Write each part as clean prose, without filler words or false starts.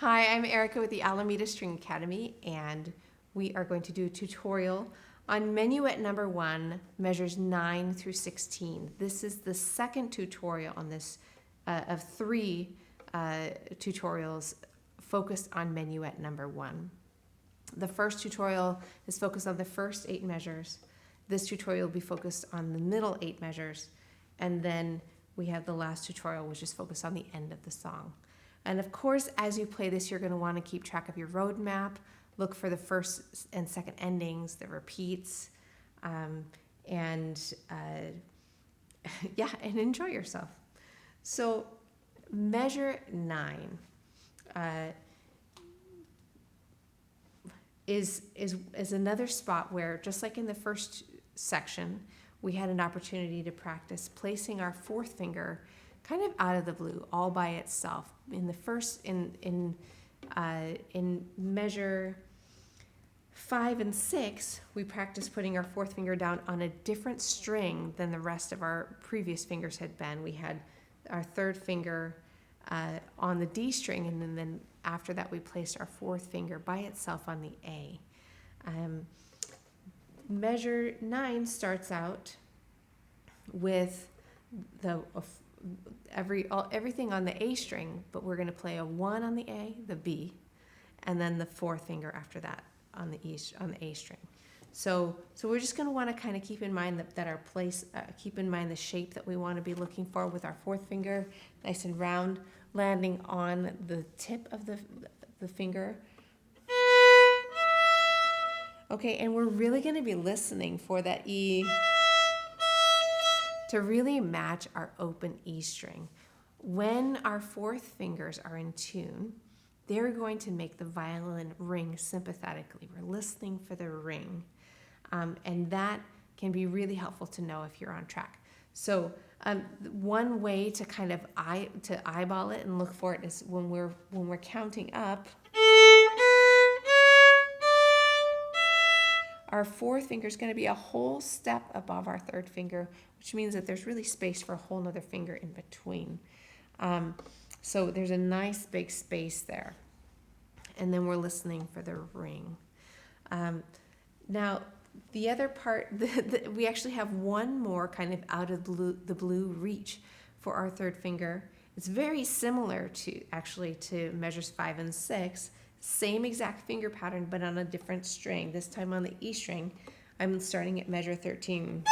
Hi, I'm Erica with the Alameda String Academy, and we are going to do a tutorial on Minuet number 1, measures 9 through 16. This is the second tutorial on this of 3 tutorials focused on Minuet number 1. The first tutorial is focused on the first 8 measures. This tutorial will be focused on the middle 8 measures, and then we have the last tutorial, which is focused on the end of the song. And of course, as you play this, you're going to want to keep track of your road map, look for the first and second endings, the repeats, and enjoy yourself. So measure 9 is another spot where, just like in the first section, we had an opportunity to practice placing our 4th finger kind of out of the blue, all by itself. In the first, in measure 5 and 6, we practiced putting our 4th finger down on a different string than the rest of our previous fingers had been. We had our 3rd finger on the D string, and then after that we placed our 4th finger by itself on the A. Measure 9 starts out with everything on the A string, but we're going to play a 1 on the A, the B, and then the 4th finger after that on the A string. So we're just going to want to kind of keep in mind that our place, keep in mind the shape that we want to be looking for with our 4th finger, nice and round, landing on the tip of the finger. Okay, and we're really going to be listening for that E to really match our open E string. When our 4th fingers are in tune, they're going to make the violin ring sympathetically. We're listening for the ring, and that can be really helpful to know if you're on track. So one way to kind of eyeball it and look for it is when we're counting up. Our 4th finger is going to be a whole step above our 3rd finger, which means that there's really space for a whole nother finger in between. So there's a nice big space there. And then we're listening for the ring. Now, the other part, we actually have one more kind of out of the blue reach for our 3rd finger. It's very similar to measures 5 and 6. Same exact finger pattern, but on a different string. This time on the E string, I'm starting at measure 13.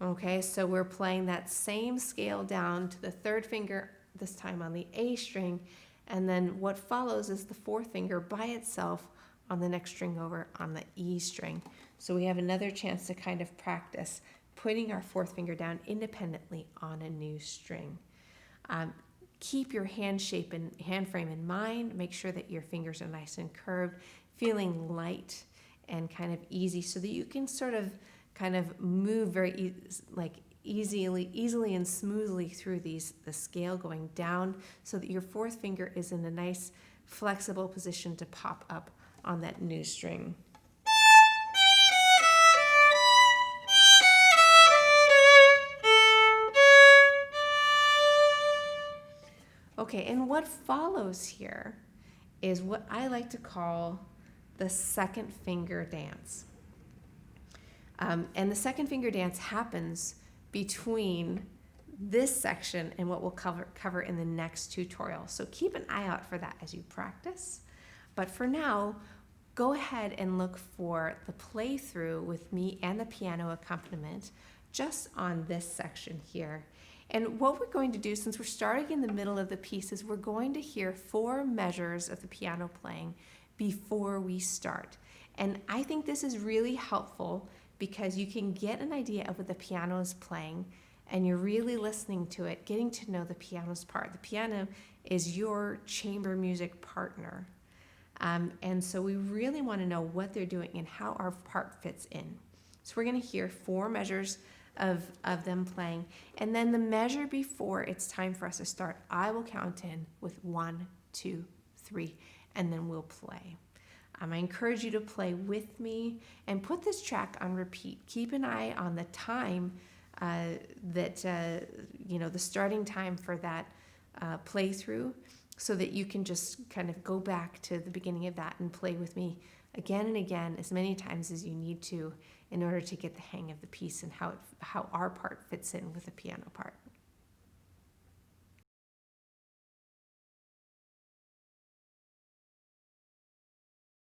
Okay, so we're playing that same scale down to the 3rd finger, this time on the A string, and then what follows is the 4th finger by itself on the next string over on the E string. So we have another chance to kind of practice putting our 4th finger down independently on a new string. Keep your hand shape and hand frame in mind. Make sure that your fingers are nice and curved, feeling light and kind of easy, so that you can sort of kind of move very easily and smoothly through the scale going down, so that your 4th finger is in a nice flexible position to pop up on that new string. Okay, and what follows here is what I like to call the 2nd finger dance. And the 2nd finger dance happens between this section and what we'll cover in the next tutorial. So keep an eye out for that as you practice. But for now, go ahead and look for the playthrough with me and the piano accompaniment just on this section here. And what we're going to do, since we're starting in the middle of the piece, is we're going to hear 4 measures of the piano playing before we start. And I think this is really helpful because you can get an idea of what the piano is playing, and you're really listening to it, getting to know the piano's part. The piano is your chamber music partner. And so we really want to know what they're doing and how our part fits in. So we're going to hear 4 measures of them playing, and then the measure before it's time for us to start, I will count in with 1, 2, 3, and then we'll play. I encourage you to play with me and put this track on repeat. Keep an eye on the time the starting time for that playthrough, so that you can just kind of go back to the beginning of that and play with me again and again, as many times as you need to, in order to get the hang of the piece and how our part fits in with the piano part.